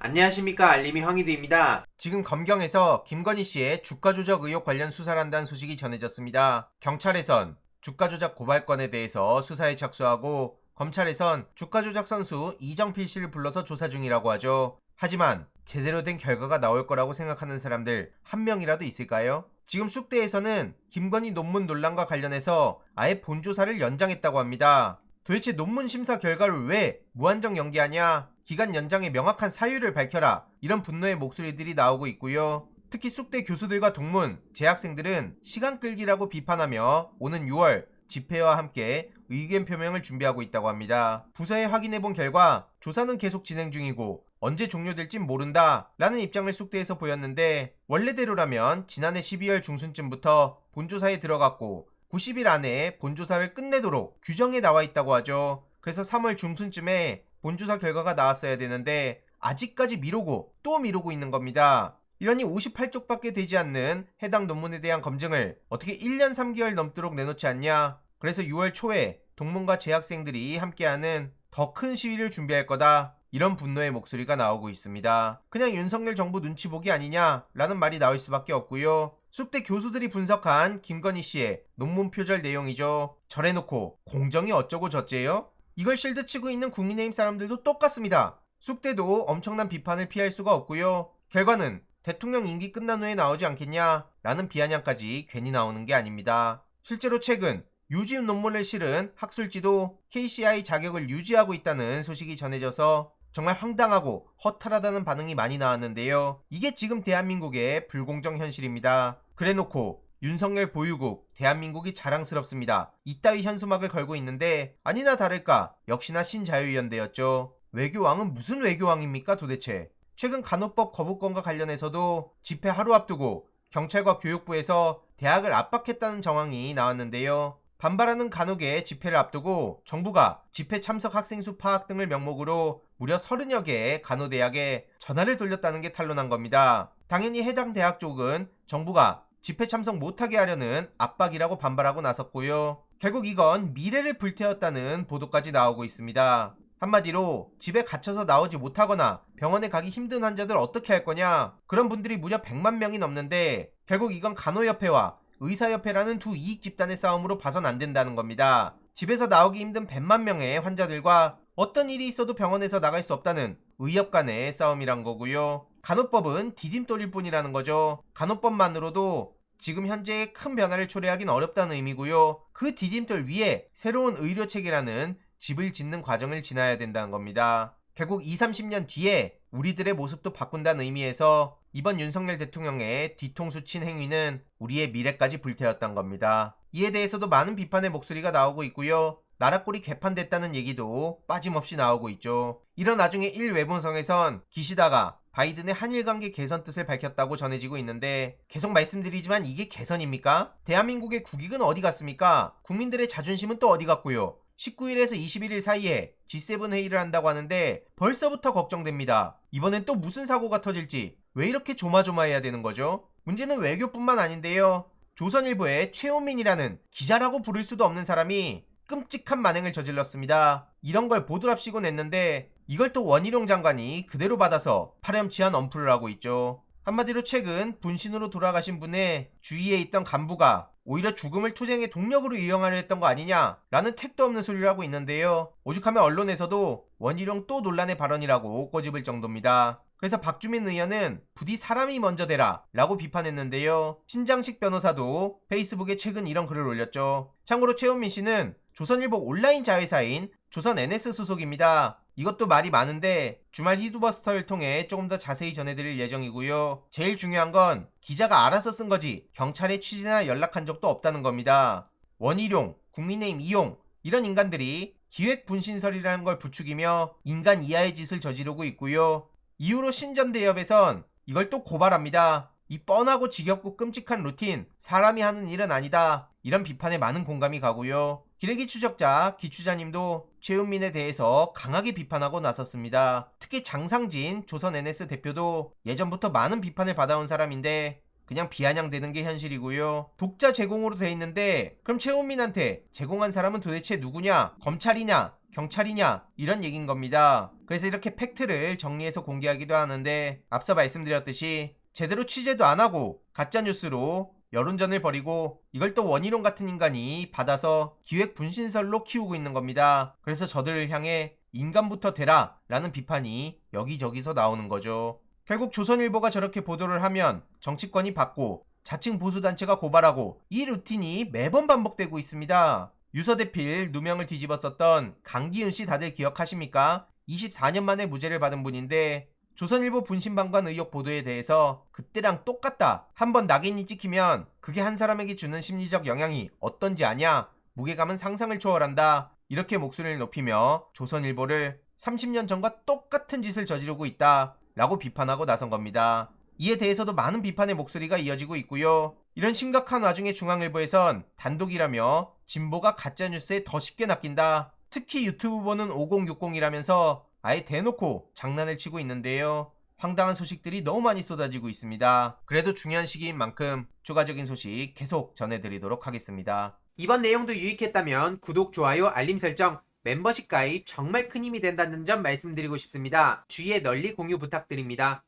안녕하십니까, 알림이 황희두입니다. 지금 검경에서 김건희 씨의 주가 조작 의혹 관련 수사를 한다는 소식이 전해졌습니다. 경찰에선 주가 조작 고발건에 대해서 수사에 착수하고 검찰에선 주가 조작 선수 이정필 씨를 불러서 조사 중이라고 하죠. 하지만 제대로 된 결과가 나올 거라고 생각하는 사람들 한 명이라도 있을까요? 지금 쑥대에서는 김건희 논문 논란과 관련해서 아예 본조사를 연장했다고 합니다. 도대체 논문 심사 결과를 왜 무한정 연기하냐? 기간 연장의 명확한 사유를 밝혀라. 이런 분노의 목소리들이 나오고 있고요. 특히 쑥대 교수들과 동문, 재학생들은 시간 끌기라고 비판하며 오는 6월 집회와 함께 의견 표명을 준비하고 있다고 합니다. 부서에 확인해본 결과 조사는 계속 진행 중이고 언제 종료될진 모른다 라는 입장을 쑥대에서 보였는데, 원래대로라면 지난해 12월 중순쯤부터 본조사에 들어갔고 90일 안에 본조사를 끝내도록 규정에 나와 있다고 하죠. 그래서 3월 중순쯤에 본조사 결과가 나왔어야 되는데 아직까지 미루고 또 미루고 있는 겁니다. 이러니 58쪽밖에 되지 않는 해당 논문에 대한 검증을 어떻게 1년 3개월 넘도록 내놓지 않냐. 그래서 6월 초에 동문과 재학생들이 함께하는 더 큰 시위를 준비할 거다, 이런 분노의 목소리가 나오고 있습니다. 그냥 윤석열 정부 눈치 보기 아니냐라는 말이 나올 수밖에 없고요. 쑥대 교수들이 분석한 김건희 씨의 논문 표절 내용이죠. 저래놓고 공정이 어쩌고 저째요? 이걸 실드치고 있는 국민의힘 사람들도 똑같습니다. 쑥대도 엄청난 비판을 피할 수가 없고요. 결과는 대통령 임기 끝난 후에 나오지 않겠냐 라는 비아냥까지 괜히 나오는 게 아닙니다. 실제로 최근 유지훈 논문을 실은 학술지도 KCI 자격을 유지하고 있다는 소식이 전해져서 정말 황당하고 허탈하다는 반응이 많이 나왔는데요. 이게 지금 대한민국의 불공정 현실입니다. 그래놓고 윤석열 보유국 대한민국이 자랑스럽습니다, 이따위 현수막을 걸고 있는데 아니나 다를까 역시나 신자유연대였죠. 외교왕은 무슨 외교왕입니까 도대체? 최근 간호법 거부권과 관련해서도 집회 하루 앞두고 경찰과 교육부에서 대학을 압박했다는 정황이 나왔는데요. 반발하는 간호계 집회를 앞두고 정부가 집회 참석 학생 수 파악 등을 명목으로 무려 30여 개의 간호대학에 전화를 돌렸다는 게 탄로난 겁니다. 당연히 해당 대학 쪽은 정부가 집회 참석 못하게 하려는 압박이라고 반발하고 나섰고요. 결국 이건 미래를 불태웠다는 보도까지 나오고 있습니다. 한마디로 집에 갇혀서 나오지 못하거나 병원에 가기 힘든 환자들 어떻게 할 거냐, 그런 분들이 무려 100만 명이 넘는데 결국 이건 간호협회와 의사협회라는 두 이익 집단의 싸움으로 봐선 안 된다는 겁니다. 집에서 나오기 힘든 100만 명의 환자들과 어떤 일이 있어도 병원에서 나갈 수 없다는 의협 간의 싸움이란 거고요. 간호법은 디딤돌일 뿐이라는 거죠. 간호법만으로도 지금 현재 큰 변화를 초래하긴 어렵다는 의미고요. 그 디딤돌 위에 새로운 의료체계라는 집을 짓는 과정을 지나야 된다는 겁니다. 결국 20, 30년 뒤에 우리들의 모습도 바꾼다는 의미에서 이번 윤석열 대통령의 뒤통수 친 행위는 우리의 미래까지 불태웠던 겁니다. 이에 대해서도 많은 비판의 목소리가 나오고 있고요. 나라꼴이 개판됐다는 얘기도 빠짐없이 나오고 있죠. 이런 와중에 일외분성에선 기시다가 바이든의 한일관계 개선 뜻을 밝혔다고 전해지고 있는데, 계속 말씀드리지만 이게 개선입니까? 대한민국의 국익은 어디 갔습니까? 국민들의 자존심은 또 어디 갔고요? 19일에서 21일 사이에 G7 회의를 한다고 하는데 벌써부터 걱정됩니다. 이번엔 또 무슨 사고가 터질지 왜 이렇게 조마조마해야 되는 거죠? 문제는 외교뿐만 아닌데요. 조선일보의 최원민이라는 기자라고 부를 수도 없는 사람이 끔찍한 만행을 저질렀습니다. 이런 걸 보도랍시고 냈는데 이걸 또 원희룡 장관이 그대로 받아서 파렴치한 언플을 하고 있죠. 한마디로 최근 분신으로 돌아가신 분의 주위에 있던 간부가 오히려 죽음을 투쟁의 동력으로 이용하려 했던 거 아니냐라는 택도 없는 소리를 하고 있는데요. 오죽하면 언론에서도 원희룡 또 논란의 발언이라고 꼬집을 정도입니다. 그래서 박주민 의원은 부디 사람이 먼저 되라 라고 비판했는데요. 신장식 변호사도 페이스북에 최근 이런 글을 올렸죠. 참고로 최원민 씨는 조선일보 온라인 자회사인 조선 NS 소속입니다. 이것도 말이 많은데 주말 히드버스터를 통해 조금 더 자세히 전해드릴 예정이고요. 제일 중요한 건 기자가 알아서 쓴 거지 경찰에 취재나 연락한 적도 없다는 겁니다. 원희룡, 국민의힘 이용, 이런 인간들이 기획분신설이라는 걸 부추기며 인간 이하의 짓을 저지르고 있고요. 이후로 신전대협에선 이걸 또 고발합니다. 이 뻔하고 지겹고 끔찍한 루틴, 사람이 하는 일은 아니다, 이런 비판에 많은 공감이 가고요. 기레기 추적자 기추자님도 최은민에 대해서 강하게 비판하고 나섰습니다. 특히 장상진 조선 NS 대표도 예전부터 많은 비판을 받아온 사람인데 그냥 비아냥대는 게 현실이고요. 독자 제공으로 돼 있는데 그럼 최은민한테 제공한 사람은 도대체 누구냐? 검찰이냐? 경찰이냐? 이런 얘기인 겁니다. 그래서 이렇게 팩트를 정리해서 공개하기도 하는데, 앞서 말씀드렸듯이 제대로 취재도 안 하고 가짜뉴스로 여론전을 벌이고 이걸 또 원희룡 같은 인간이 받아서 기획 분신설로 키우고 있는 겁니다. 그래서 저들을 향해 인간부터 되라 라는 비판이 여기저기서 나오는 거죠. 결국 조선일보가 저렇게 보도를 하면 정치권이 받고 자칭 보수단체가 고발하고, 이 루틴이 매번 반복되고 있습니다. 유서대필 누명을 뒤집었었던 강기훈씨 다들 기억하십니까? 24년 만에 무죄를 받은 분인데, 조선일보 분신방관 의혹 보도에 대해서 그때랑 똑같다, 한번 낙인이 찍히면 그게 한 사람에게 주는 심리적 영향이 어떤지 아냐, 무게감은 상상을 초월한다, 이렇게 목소리를 높이며 조선일보를 30년 전과 똑같은 짓을 저지르고 있다 라고 비판하고 나선 겁니다. 이에 대해서도 많은 비판의 목소리가 이어지고 있고요. 이런 심각한 와중에 중앙일보에선 단독이라며 진보가 가짜뉴스에 더 쉽게 낚인다, 특히 유튜브 보는 5060이라면서 아예 대놓고 장난을 치고 있는데요. 황당한 소식들이 너무 많이 쏟아지고 있습니다. 그래도 중요한 시기인 만큼 추가적인 소식 계속 전해드리도록 하겠습니다. 이번 내용도 유익했다면 구독, 좋아요, 알림 설정, 멤버십 가입 정말 큰 힘이 된다는 점 말씀드리고 싶습니다. 주위에 널리 공유 부탁드립니다.